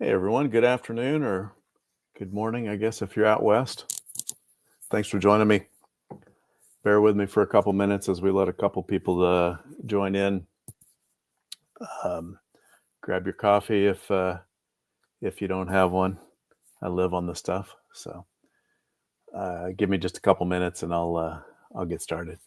Hey everyone, good afternoon or good morning, I guess, if you're out west. Thanks for joining me. Bear with me for a couple minutes as we let a couple people join in. Um, Grab your coffee if you don't have one. I live on the stuff, so give me just a couple minutes and I'll get started.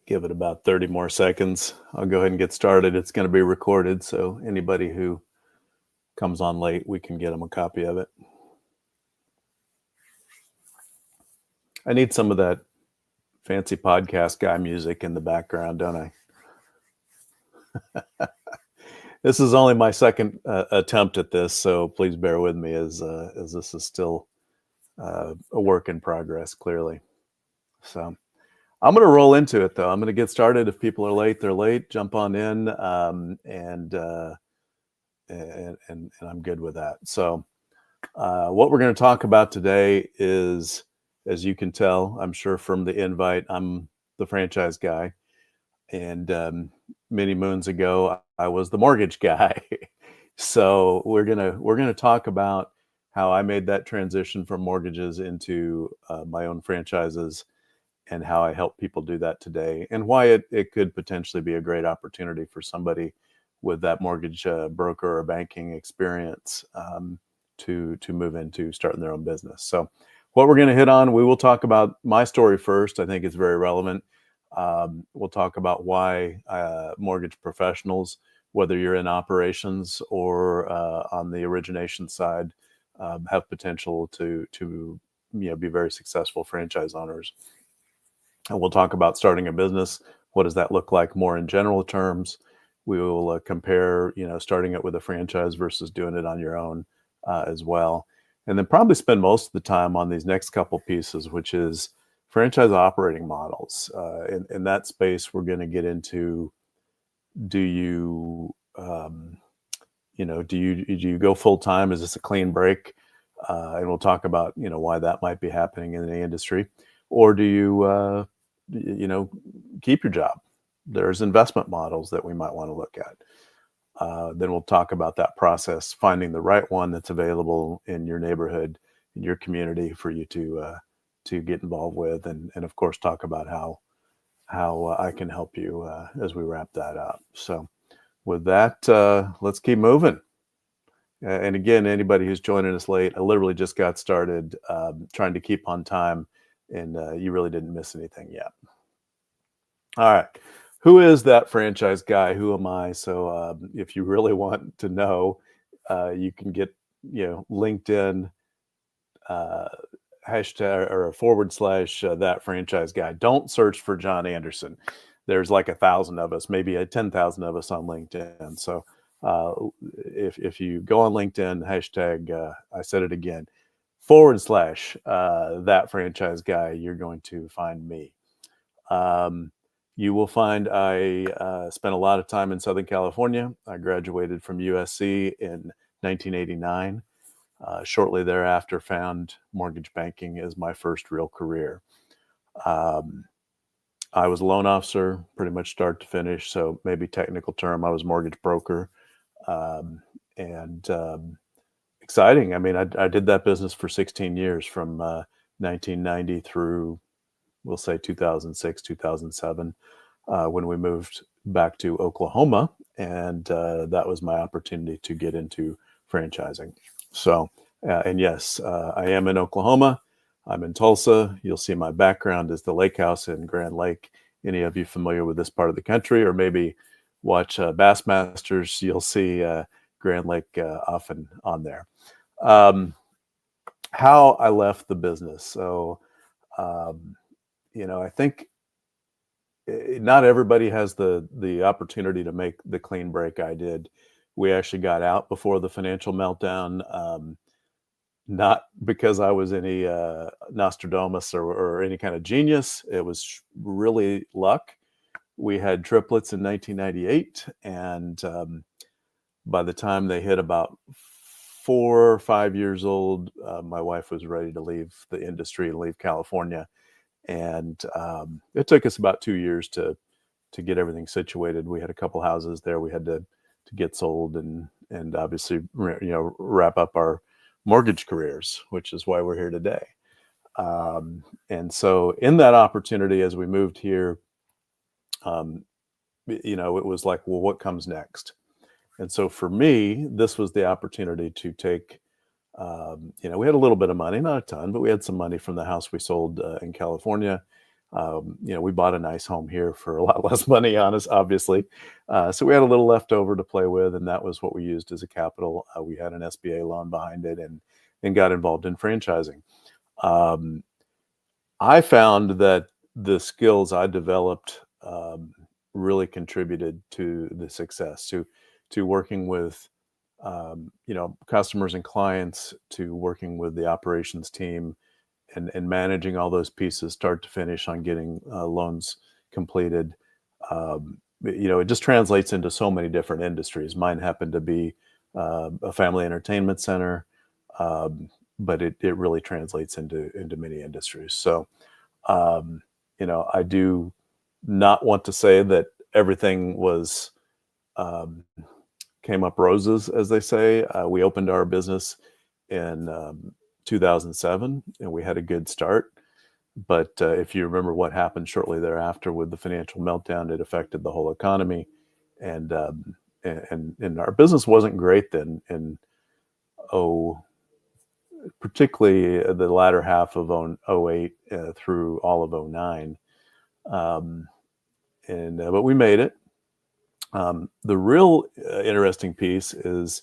Give it about 30 more seconds. I'll go ahead and get started. It's going to be recorded, so anybody who comes on late, we can get them a copy of it. I need some of that fancy podcast guy music in the background, don't I? This is only my second attempt at this, so please bear with me as this is still a work in progress, clearly. So I'm going to roll into it, though. I'm going to get started. If people are late, they're late. Jump on in, and I'm good with that. So what we're going to talk about today is, as you can tell, I'm sure from the invite, I'm the franchise guy. And many moons ago, I was the mortgage guy. So we're gonna talk about how I made that transition from mortgages into my own franchises, and how I help people do that today, and why it could potentially be a great opportunity for somebody with that mortgage broker or banking experience to move into starting their own business. So what we're going to hit on, we will talk about my story first. I think it's very relevant. We'll talk about why mortgage professionals, whether you're in operations or on the origination side, have potential to be very successful franchise owners. And we'll talk about starting a business. What does that look like more in general terms? We will compare, starting it with a franchise versus doing it on your own as well. And then probably spend most of the time on these next couple pieces, which is franchise operating models. In that space, we're going to get into, do you, do you go full time? Is this a clean break? And we'll talk about, why that might be happening in the industry. Or do you, keep your job? There's investment models that we might want to look at. Then we'll talk about that process, finding the right one that's available in your neighborhood, in your community for you to get involved with, and of course talk about how I can help you as we wrap that up. So with that, let's keep moving. And again, anybody who's joining us late, I literally just got started trying to keep on time, and you really didn't miss anything yet. All right. Who is that franchise guy? Who am I? So if you really want to know, you can get, LinkedIn hashtag or /, that franchise guy. Don't search for John Anderson. There's like 1,000 of us, maybe 10,000 of us on LinkedIn. So if you go on LinkedIn, hashtag, I said it again, / that franchise guy, you're going to find me. You will find I spent a lot of time in Southern California. I graduated from USC in 1989. Shortly thereafter, found mortgage banking as my first real career. I was a loan officer, pretty much start to finish. So maybe technical term, I was mortgage broker. And exciting. I mean, I did that business for 16 years, from 1990 through, we'll say 2006, 2007, when we moved back to Oklahoma. And that was my opportunity to get into franchising. So, and yes, I am in Oklahoma. I'm in Tulsa. You'll see my background is the lake house in Grand Lake. Any of you familiar with this part of the country, or maybe watch Bassmasters, you'll see Grand Lake often on there. How I left the business. So, I think not everybody has the opportunity to make the clean break I did. We actually got out before the financial meltdown, not because I was any Nostradamus or any kind of genius. It was really luck. we had triplets in 1998, and by the time they hit about 4 or 5 years old, my wife was ready to leave the industry and leave California. And it took us about 2 years to get everything situated. We had a couple houses there we had to get sold, and obviously wrap up our mortgage careers, which is why we're here today. And so in that opportunity, as we moved here, um, it was like, well, what comes next? And so for me, this was the opportunity to take, we had a little bit of money, not a ton, but we had some money from the house we sold in California. We bought a nice home here for a lot less money on us, obviously. So we had a little left over to play with, and that was what we used as a capital. We had an SBA loan behind it, and got involved in franchising. Um, I found that the skills I developed really contributed to the success, to working with customers and clients, to working with the operations team, and managing all those pieces start to finish on getting loans completed. It just translates into so many different industries. Mine happened to be a family entertainment center, um, but it really translates into many industries. So um, I do not want to say that everything was um, came up roses, as they say. We opened our business in 2007, and we had a good start. But if you remember what happened shortly thereafter with the financial meltdown, it affected the whole economy, and and our business wasn't great then. And oh, particularly the latter half of '08 through all of '09. Um, and But we made it. The real interesting piece is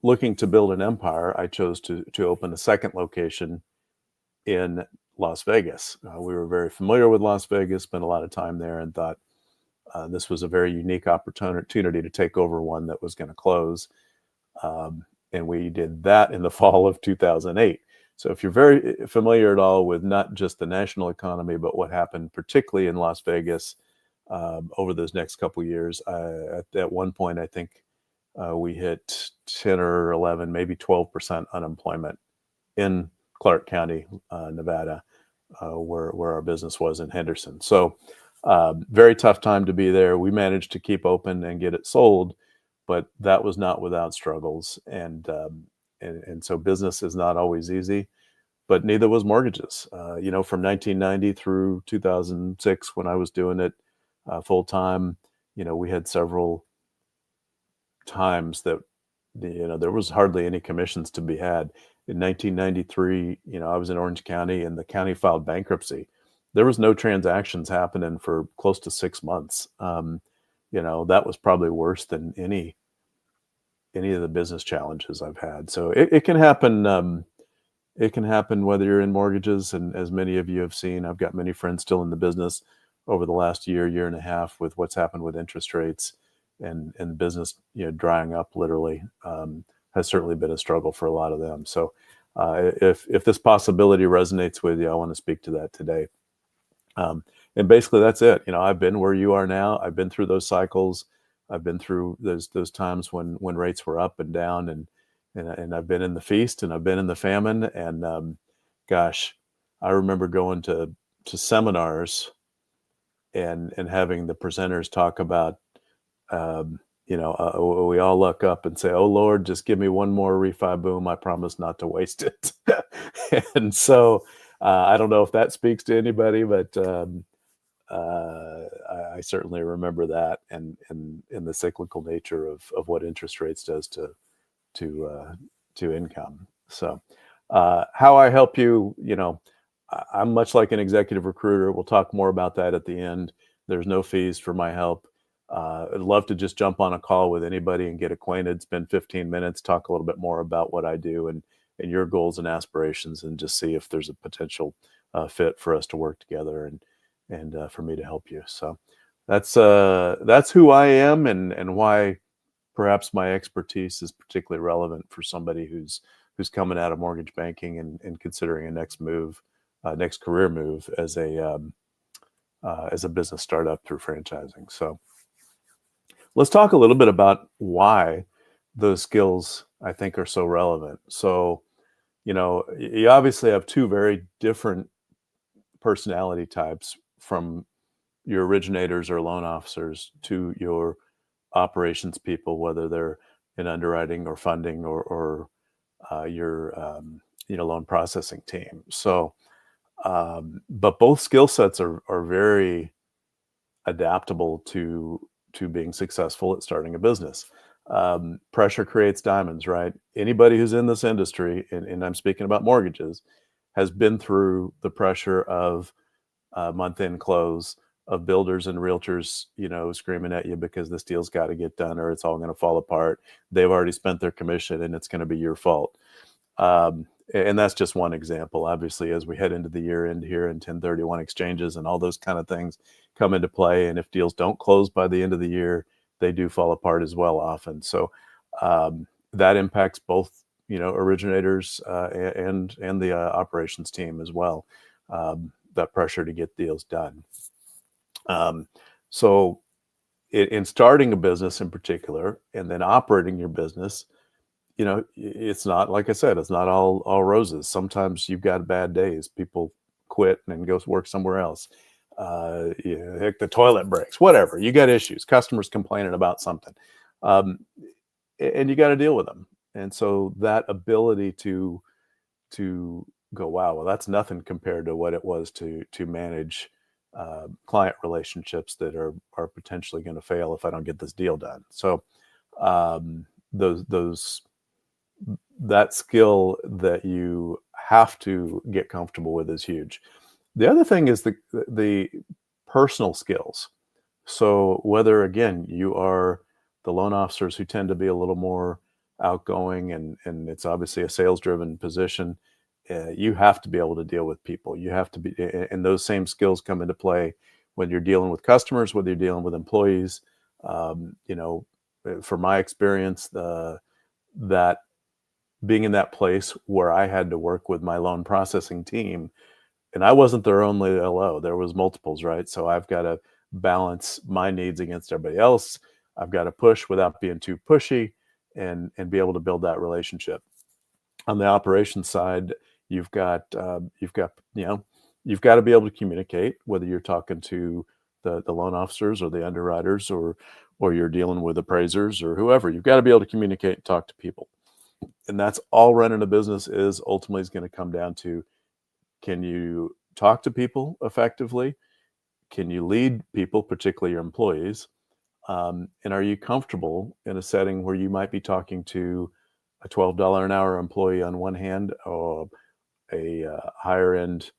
looking to build an empire. I chose to open a second location in Las Vegas. We were very familiar with Las Vegas, spent a lot of time there, and thought this was a very unique opportunity to take over one that was going to close. And we did that in the fall of 2008. So if you're very familiar at all with not just the national economy, but what happened particularly in Las Vegas over those next couple of years, at one point, I think we hit 10 or 11, maybe 12% unemployment in Clark County, Nevada, where our business was in Henderson. So very tough time to be there. We managed to keep open and get it sold, but that was not without struggles. And so business is not always easy, but neither was mortgages. From 1990 through 2006, when I was doing it full time, we had several times that there was hardly any commissions to be had. In 1993, I was in Orange County, and the county filed bankruptcy. There was no transactions happening for close to 6 months. That was probably worse than any of the business challenges I've had. So it can happen. It can happen whether you're in mortgages, and as many of you have seen, I've got many friends still in the business over the last year and a half with what's happened with interest rates and business, drying up literally, has certainly been a struggle for a lot of them. So if this possibility resonates with you, I want to speak to that today. And basically that's it. I've been where you are now. I've been through those cycles. I've been through those times when rates were up and down, and I've been in the feast and I've been in the famine. And gosh, I remember going to seminars and having the presenters talk about, we all look up and say, "Oh Lord, just give me one more refi boom. I promise not to waste it." And so I don't know if that speaks to anybody, but I certainly remember that, and the cyclical nature of what interest rates does to income. So how I help you, I'm much like an executive recruiter. We'll talk more about that at the end. There's no fees for my help. I'd love to just jump on a call with anybody and get acquainted, spend 15 minutes, talk a little bit more about what I do and your goals and aspirations, and just see if there's a potential fit for us to work together and for me to help you. So that's who I am, and why perhaps my expertise is particularly relevant for somebody who's coming out of mortgage banking and considering a next career move as as a business startup through franchising. So let's talk a little bit about why those skills I think are so relevant. So, you obviously have two very different personality types, from your originators or loan officers to your operations people, whether they're in underwriting or funding or your loan processing team. So, but both skill sets are very adaptable to being successful at starting a business. Pressure creates diamonds, right? Anybody who's in this industry, and I'm speaking about mortgages, has been through the pressure of month-end close, of builders and realtors, screaming at you because this deal's got to get done or it's all going to fall apart. They've already spent their commission and it's going to be your fault. And that's just one example. Obviously, as we head into the year end here, and 1031 exchanges and all those kind of things come into play. And if deals don't close by the end of the year, they do fall apart as well often. So that impacts both, originators and the operations team as well. That pressure to get deals done. So in starting a business in particular, and then operating your business, it's not, like I said, it's not all roses. Sometimes you've got bad days. People quit and go work somewhere else. Heck, the toilet breaks, whatever. You got issues, customers complaining about something. Um, and you got to deal with them. And so that ability to go, wow, well, that's nothing compared to what it was to manage client relationships that are potentially going to fail if I don't get this deal done. So those that skill that you have to get comfortable with is huge. The other thing is the personal skills. So whether, again, you are the loan officers who tend to be a little more outgoing, and it's obviously a sales driven position, you have to be able to deal with people. You have to be, and those same skills come into play when you're dealing with customers, whether you're dealing with employees. From my experience, that being in that place where I had to work with my loan processing team, and I wasn't their only LO. There was multiples, right? So I've got to balance my needs against everybody else. I've got to push without being too pushy, and be able to build that relationship. On the operations side, you've got you've got to be able to communicate, whether you're talking to the loan officers or the underwriters, or you're dealing with appraisers or whoever. You've got to be able to communicate and talk to people. And that's all running a business is ultimately is going to come down to, can you talk to people effectively? Can you lead people, particularly your employees? And are you comfortable in a setting where you might be talking to a $12 an hour employee on one hand, or a higher end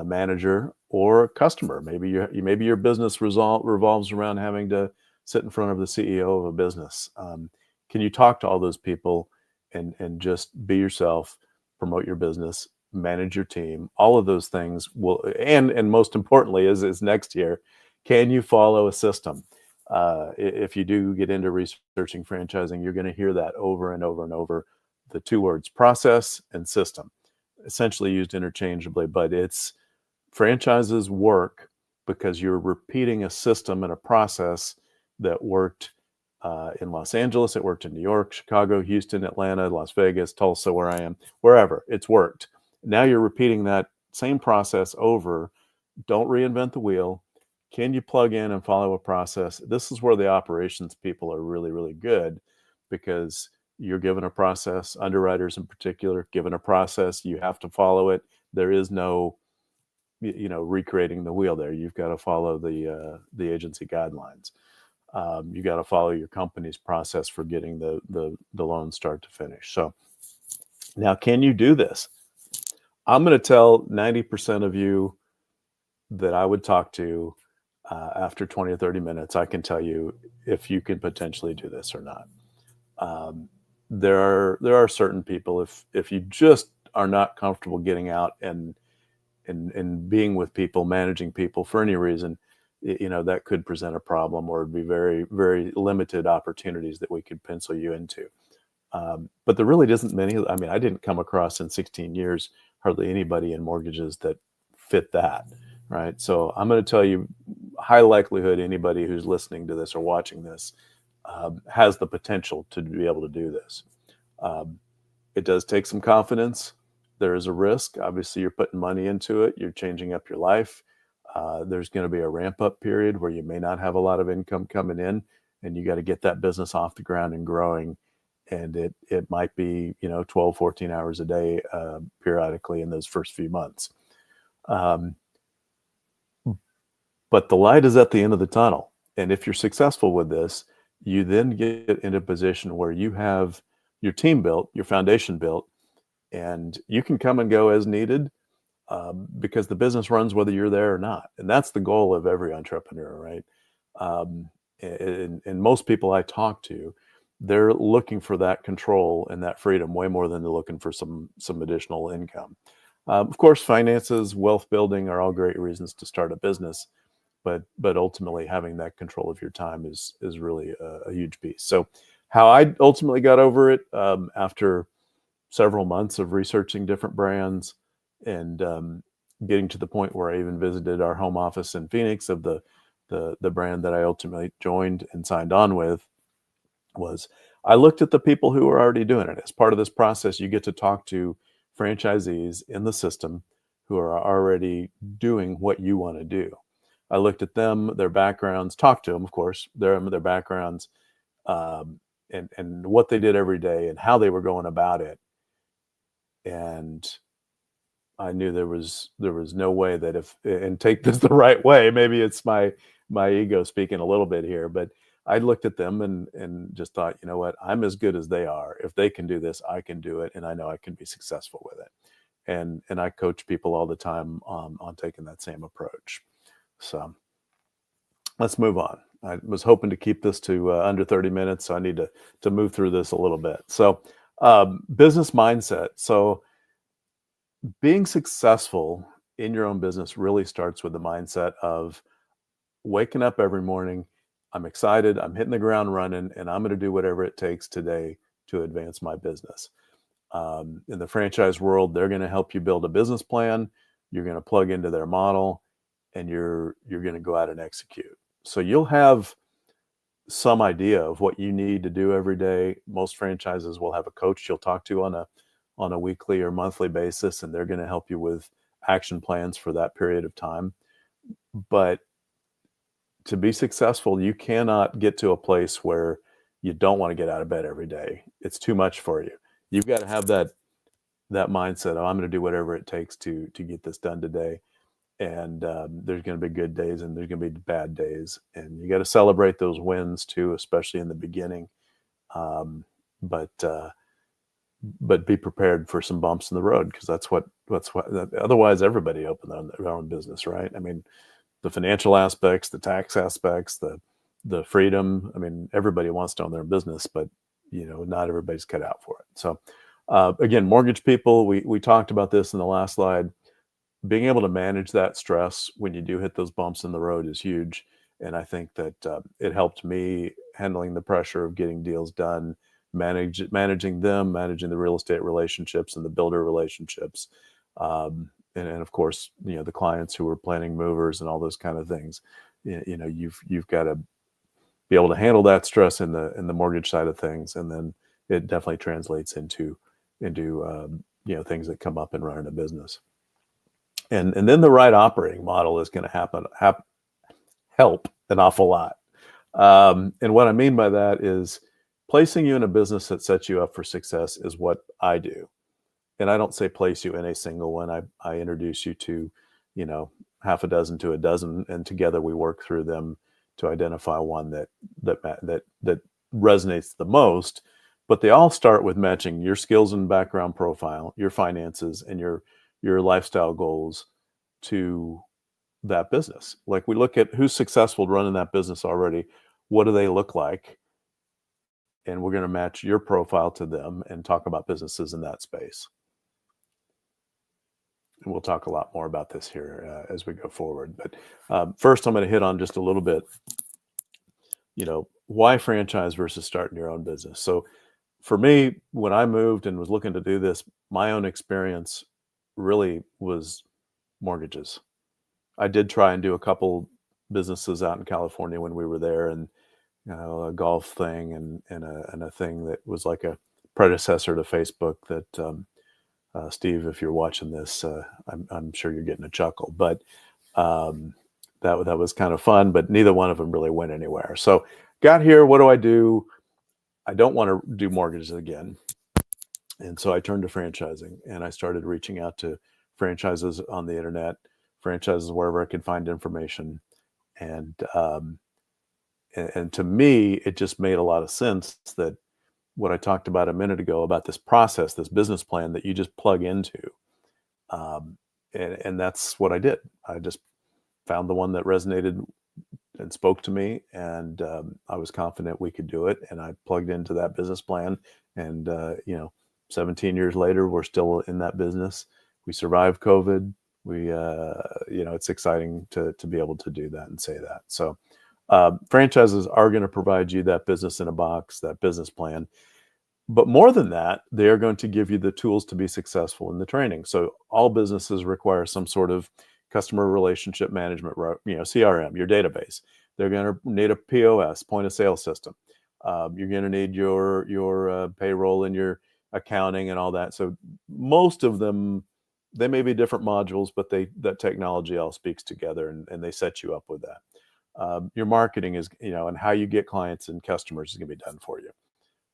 manager or a customer? Maybe your business revolves around having to sit in front of the CEO of a business. Can you talk to all those people and just be yourself, promote your business, manage your team? All of those things will, and most importantly, is next year, can you follow a system? If you do get into researching franchising, you're going to hear that over and over and over. The two words, process and system, essentially used interchangeably, but it's franchises work because you're repeating a system and a process that worked in Los Angeles, it worked in New York, Chicago, Houston, Atlanta, Las Vegas, Tulsa, where I am, wherever it's worked. Now you're repeating that same process over. Don't reinvent the wheel. Can you plug in and follow a process? This is where the operations people are really, really good, because you're given a process, underwriters in particular, given a process, you have to follow it. There is no, recreating the wheel there. You've got to follow the agency guidelines. You got to follow your company's process for getting the loan start to finish. So now, can you do this? I'm going to tell 90% of you that I would talk to after 20 or 30 minutes, I can tell you if you can potentially do this or not. There are certain people, if you just are not comfortable getting out and being with people, managing people for any reason, that could present a problem, or it'd be very, very limited opportunities that we could pencil you into. But there really isn't many. I mean, I didn't come across in 16 years hardly anybody in mortgages that fit that. right? So I'm going to tell you, high likelihood anybody who's listening to this or watching this has the potential to be able to do this. Um, it does take some confidence. There is a risk. Obviously, you're putting money into it. You're changing up your life. There's going to be a ramp up period where you may not have a lot of income coming in, and you got to get that business off the ground and growing. And it might be 12, 14 hours a day periodically in those first few months. Um, but the light is at the end of the tunnel. And if you're successful with this, you then get in a position where you have your team built, your foundation built, and you can come and go as needed because the business runs whether you're there or not. And that's the goal of every entrepreneur, right? Um, and most people I talk to, they're looking for that control and that freedom way more than they're looking for some additional income. Of course, finances, wealth building are all great reasons to start a business, but ultimately having that control of your time is really a huge piece. So, how I ultimately got over it after several months of researching different brands and getting to the point where I even visited our home office in Phoenix of the brand that I ultimately joined and signed on with was I looked at the people who were already doing it. As part of this process, you get to talk to franchisees in the system who are already doing what you want to do. I looked at them, their backgrounds, talked to them, of course, their backgrounds, and what they did every day and how they were going about it. And I knew there was no way that if and take this the right way, maybe it's my ego speaking a little bit here, but I looked at them and just thought, you know what, I'm as good as they are. If they can do this, I can do it, and I know I can be successful with it. And I coach people all the time on taking that same approach. So let's move on. I was hoping to keep this to under 30 minutes, so I need to move through this a little bit. So business mindset. So being successful in your own business really starts with the mindset of waking up every morning. I'm excited. I'm hitting the ground running, and I'm going to do whatever it takes today to advance my business. In the franchise world, they're going to help you build a business plan. You're going to plug into their model, and you're going to go out and execute. So you'll have some idea of what you need to do every day. Most franchises will have a coach you'll talk to on a weekly or monthly basis, and they're going to help you with action plans for that period of time. But to be successful, you cannot get to a place where you don't want to get out of bed every day. It's too much for you. You've got to have that mindset of I'm going to do whatever it takes to get this done today. And there's going to be good days and there's going to be bad days, and you got to celebrate those wins too, especially in the beginning. Um, but but be prepared for some bumps in the road because that's what otherwise everybody opened their own business, right? I mean, the financial aspects, the tax aspects, the freedom. I mean, everybody wants to own their business, but not everybody's cut out for it. So again, mortgage people, we talked about this in the last slide. Being able to manage that stress when you do hit those bumps in the road is huge. And I think that it helped me handling the pressure of getting deals done, managing them, managing the real estate relationships and the builder relationships. And of course, the clients who are planning movers and all those kind of things. You've got to be able to handle that stress in the mortgage side of things, and then it definitely translates into things that come up in running a business. And then the right operating model is going to help an awful lot. And what I mean by that is placing you in a business that sets you up for success is what I do. And I don't say place you in a single one. I introduce you to, half a dozen to a dozen, and together we work through them to identify one that resonates the most. But they all start with matching your skills and background profile, your finances, and your lifestyle goals to that business. Like we look at who's successful running that business already. What do they look like? And we're going to match your profile to them and talk about businesses in that space. And we'll talk a lot more about this here as we go forward. But first, I'm going to hit on just a little bit, why franchise versus starting your own business. So for me, when I moved and was looking to do this, my own experience really was mortgages. I did try and do a couple businesses out in California when we were there, and a golf thing and a thing that was like a predecessor to Facebook that Steve, if you're watching this, I'm sure you're getting a chuckle, but um, that was kind of fun, but neither one of them really went anywhere. So got here, what do I do? I don't want to do mortgages again. And so I turned to franchising and I started reaching out to franchises on the internet, franchises wherever I could find information. And, and to me, it just made a lot of sense that what I talked about a minute ago about this process, this business plan that you just plug into. Um, and that's what I did. I just found the one that resonated and spoke to me, and I was confident we could do it. And I plugged into that business plan, and 17 years later, we're still in that business. We survived COVID. It's exciting to be able to do that and say that. So, franchises are going to provide you that business in a box, that business plan. But more than that, they are going to give you the tools to be successful in the training. So all businesses require some sort of customer relationship management, CRM, your database. They're going to need a POS, point of sale system. You're going to need your payroll and your accounting and all that. So most of them, they may be different modules, but that technology all speaks together, and they set you up with that. Your marketing is, and how you get clients and customers is going to be done for you.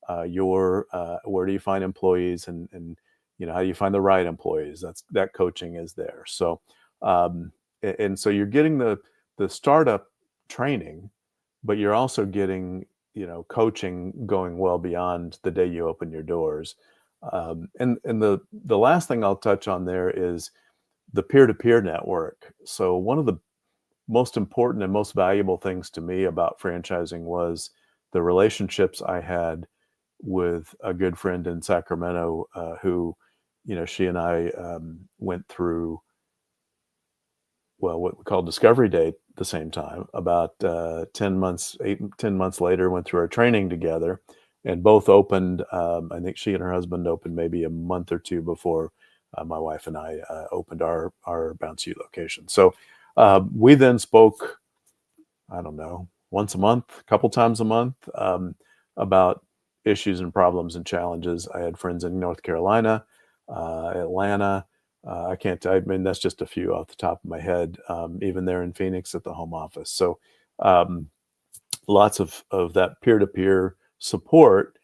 Where do you find employees, and how do you find the right employees? That coaching is there. So and so you're getting the startup training, but you're also getting coaching going well beyond the day you open your doors. And the last thing I'll touch on there is the peer-to-peer network. So one of the most important and most valuable things to me about franchising was the relationships I had with a good friend in Sacramento, who, she and I went through, well, what we call Discovery Day at the same time. About 10 months, 10 months later, went through our training together, and both opened. I think she and her husband opened maybe a month or two before my wife and I opened our Bounce U location. So we then spoke, I don't know, once a month, a couple times a month, about issues and problems and challenges. I had friends in North Carolina, Atlanta. I mean, that's just a few off the top of my head, even there in Phoenix at the home office. So um, lots of that peer-to-peer support,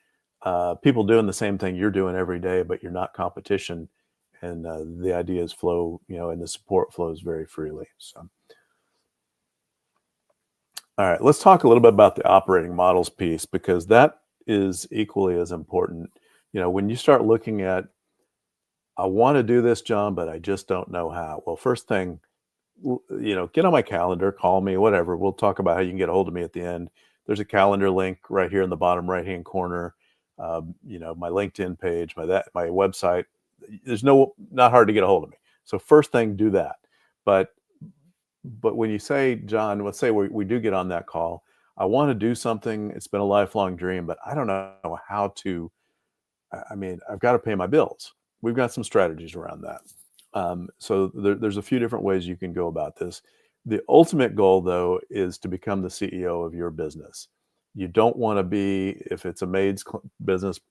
people doing the same thing you're doing every day, but you're not competition. And the ideas flow, and the support flows very freely. So. All right, let's talk a little bit about the operating models piece, because that is equally as important. When you start looking at, I want to do this, John, but I just don't know how. Well, first thing, get on my calendar, call me, whatever. We'll talk about how you can get a hold of me at the end. There's a calendar link right here in the bottom right-hand corner. My LinkedIn page, my website. There's not hard to get a hold of me. So first thing, do that. But when you say, John, let's say we do get on that call, I want to do something. It's been a lifelong dream, but I don't know how to. I mean, I've got to pay my bills. We've got some strategies around that. So there's a few different ways you can go about this. The ultimate goal, though, is to become the CEO of your business. You don't want to be, if it's a maid's business,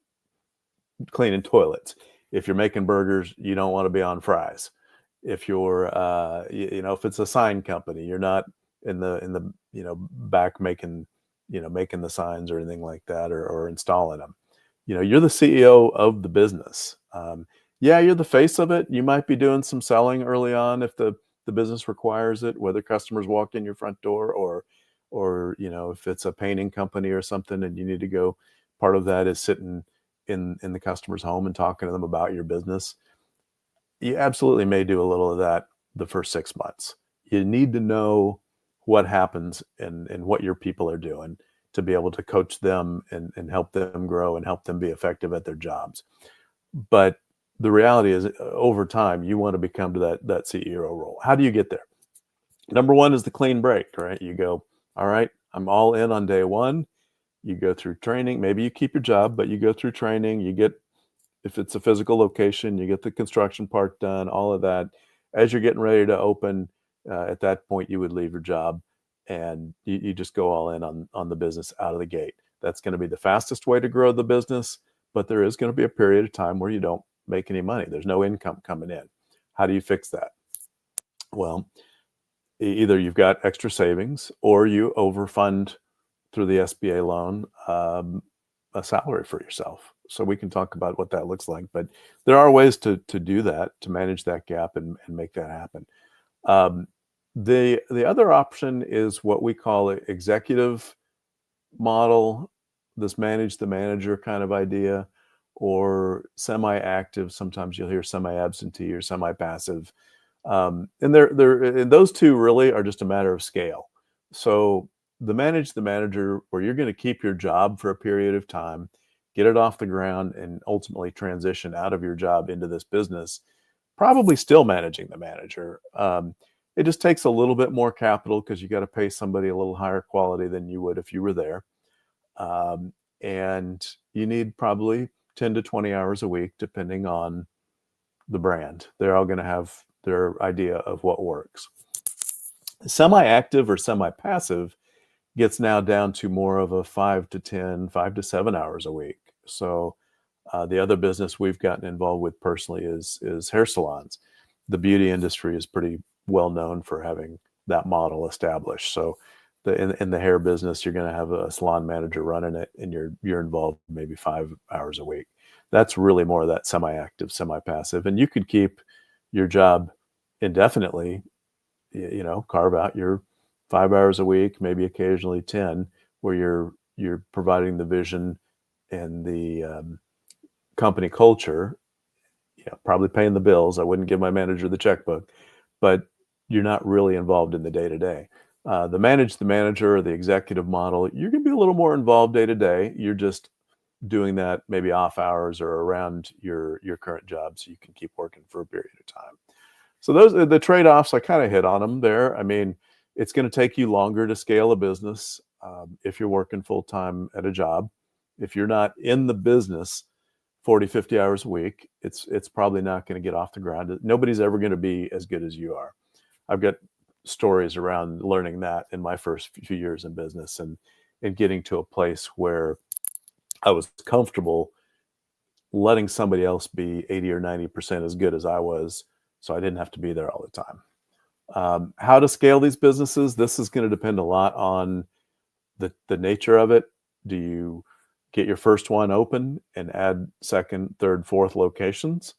cleaning toilets. If you're making burgers, you don't want to be on fries. If you're, if it's a sign company, you're not in the back making the signs or anything like that, or installing them. You're the CEO of the business. Yeah, you're the face of it. You might be doing some selling early on if the business requires it, whether customers walk in your front door, or if it's a painting company or something and you need to go. Part of that is sitting in the customer's home and talking to them about your business. You absolutely may do a little of that the first 6 months. You need to know what happens and what your people are doing to be able to coach them and help them grow and help them be effective at their jobs. But the reality is, over time, you want to become to that CEO role. How do you get there? Number one is the clean break, right? You go, all right, I'm all in on day one. You go through training. Maybe you keep your job, but you go through training. You get, if it's a physical location, you get the construction part done, all of that. As you're getting ready to open, At that point, you would leave your job and you just go all in on the business out of the gate. That's going to be the fastest way to grow the business, but there is going to be a period of time where you don't make any money. There's no income coming in. How do you fix that? Well, either you've got extra savings or you overfund through the SBA loan a salary for yourself. So we can talk about what that looks like, but there are ways to do that, to manage that gap and make that happen. Um, the other option is what we call an executive model, this manage the manager kind of idea, or semi-active. Sometimes you'll hear semi-absentee or semi-passive. And and those two really are just a matter of scale. So the manage the manager, where you're going to keep your job for a period of time, get it off the ground, and ultimately transition out of your job into this business, probably still managing the manager. It just takes a little bit more capital because you got to pay somebody a little higher quality than you would if you were there. And you need probably 10 to 20 hours a week, depending on the brand. They're all going to have their idea of what works. Semi-active or semi-passive gets now down to more of a 5 to 7 hours a week. So the other business we've gotten involved with personally is hair salons. The beauty industry is pretty well known for having that model established. So in the hair business, you're going to have a salon manager running it, and you're involved maybe 5 hours a week. That's really more of that semi-active, semi-passive, and you could keep your job indefinitely. Carve out your 5 hours a week, maybe occasionally 10, where you're providing the vision and the company culture. Probably paying the bills. I wouldn't give my manager the checkbook, but you're not really involved in the day-to-day. The manage the manager or the executive model, you're going to be a little more involved day-to-day. You're just doing that maybe off hours or around your current job, so you can keep working for a period of time. So those are the trade-offs. I kind of hit on them there. I mean, it's going to take you longer to scale a business if you're working full-time at a job. If you're not in the business 40, 50 hours a week, it's probably not going to get off the ground. Nobody's ever going to be as good as you are. I've got stories around learning that in my first few years in business and getting to a place where I was comfortable letting somebody else be 80 or 90% as good as I was, so I didn't have to be there all the time. How to scale these businesses, this is going to depend a lot on the nature of it. Do you get your first one open and add second, third, fourth locations?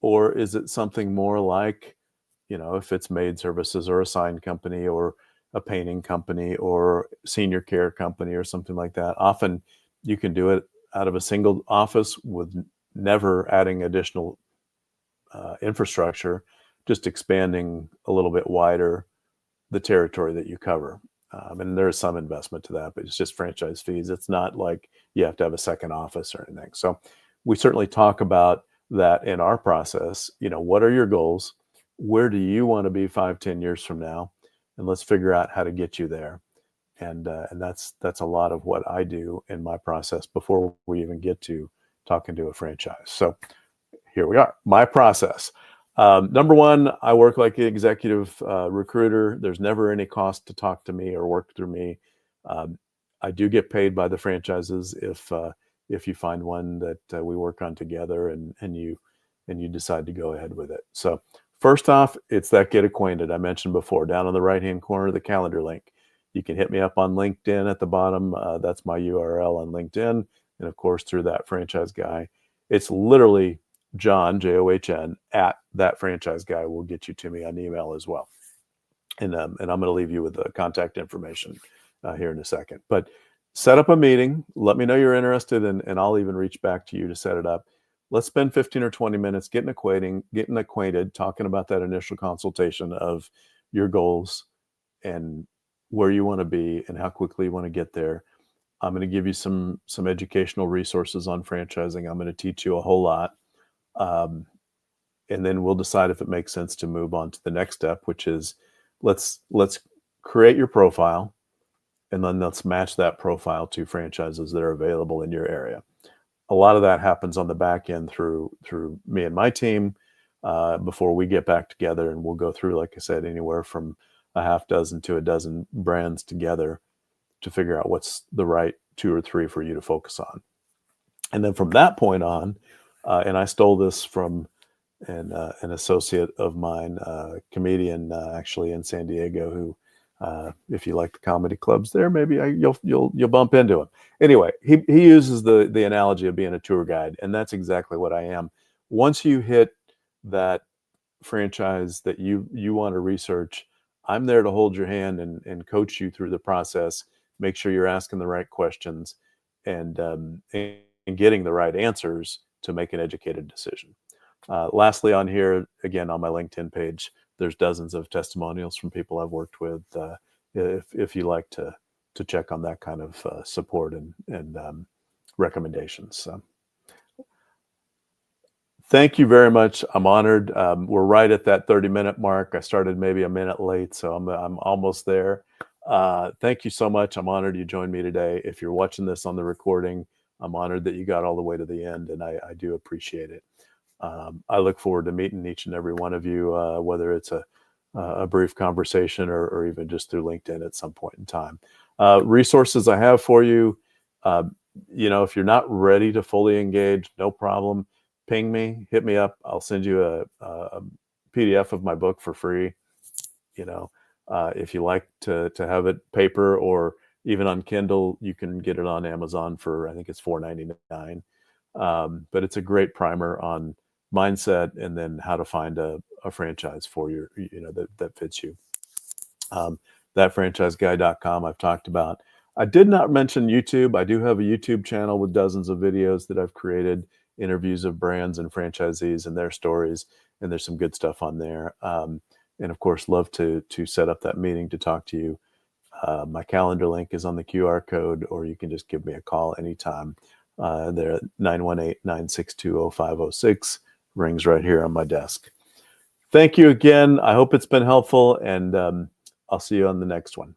Or is it something more like, if it's maid services or a sign company or a painting company or senior care company or something like that? Often you can do it out of a single office with never adding additional infrastructure, just expanding a little bit wider the territory that you cover. And there's some investment to that, but it's just franchise fees. It's not like you have to have a second office or anything. So we certainly talk about that in our process. What are your goals? Where do you want to be 5, 10 years from now? And let's figure out how to get you there. And that's a lot of what I do in my process before we even get to talking to a franchise. So here we are, my process. Number one, I work like an executive recruiter. There's never any cost to talk to me or work through me. I do get paid by the franchises if you find one that we work on together and you decide to go ahead with it. So first off, it's that get acquainted I mentioned before. Down on the right-hand corner, the calendar link. You can hit me up on LinkedIn at the bottom. That's my URL on LinkedIn. And of course, through that franchise guy, it's literally John, John, at that franchise guy will get you to me on email as well. And I'm going to leave you with the contact information here in a second. But set up a meeting. Let me know you're interested, and I'll even reach back to you to set it up. Let's spend 15 or 20 minutes getting acquainted, talking about that initial consultation of your goals and where you want to be and how quickly you want to get there. I'm going to give you some educational resources on franchising. I'm going to teach you a whole lot. And then we'll decide if it makes sense to move on to the next step, which is let's create your profile, and then let's match that profile to franchises that are available in your area. A lot of that happens on the back end through me and my team. before we get back together, and we'll go through, like I said, anywhere from a half dozen to a dozen brands together to figure out what's the right 2 or 3 for you to focus on. And then from that point on, and I stole this from an associate of mine, comedian, actually in San Diego, who, if you like the comedy clubs there, maybe you'll bump into him. Anyway, he uses the analogy of being a tour guide, and that's exactly what I am. Once you hit that franchise that you want to research, I'm there to hold your hand and coach you through the process. Make sure you're asking the right questions and getting the right answers to make an educated decision. Lastly, on here, again, on my LinkedIn page, there's dozens of testimonials from people I've worked with. If you like to check on that kind of support and recommendations. So, thank you very much. I'm honored. We're right at that 30-minute mark. I started maybe a minute late, so I'm almost there. Thank you so much. I'm honored you joined me today. If you're watching this on the recording, I'm honored that you got all the way to the end, and I do appreciate it. I look forward to meeting each and every one of you, whether it's a brief conversation or even just through LinkedIn at some point in time. Resources I have for you, if you're not ready to fully engage, no problem. Ping me, hit me up. I'll send you a PDF of my book for free. If you like to have it paper or even on Kindle, you can get it on Amazon for, I think it's $4.99. But it's a great primer on mindset and then how to find a franchise for your, that fits you. Thatfranchiseguy.com I've talked about. I did not mention YouTube. I do have a YouTube channel with dozens of videos that I've created, interviews of brands and franchisees and their stories, and there's some good stuff on there. And of course, love to set up that meeting to talk to you. My calendar link is on the QR code, or you can just give me a call anytime. They're at 918-962-0506. Rings right here on my desk. Thank you again. I hope it's been helpful, and I'll see you on the next one.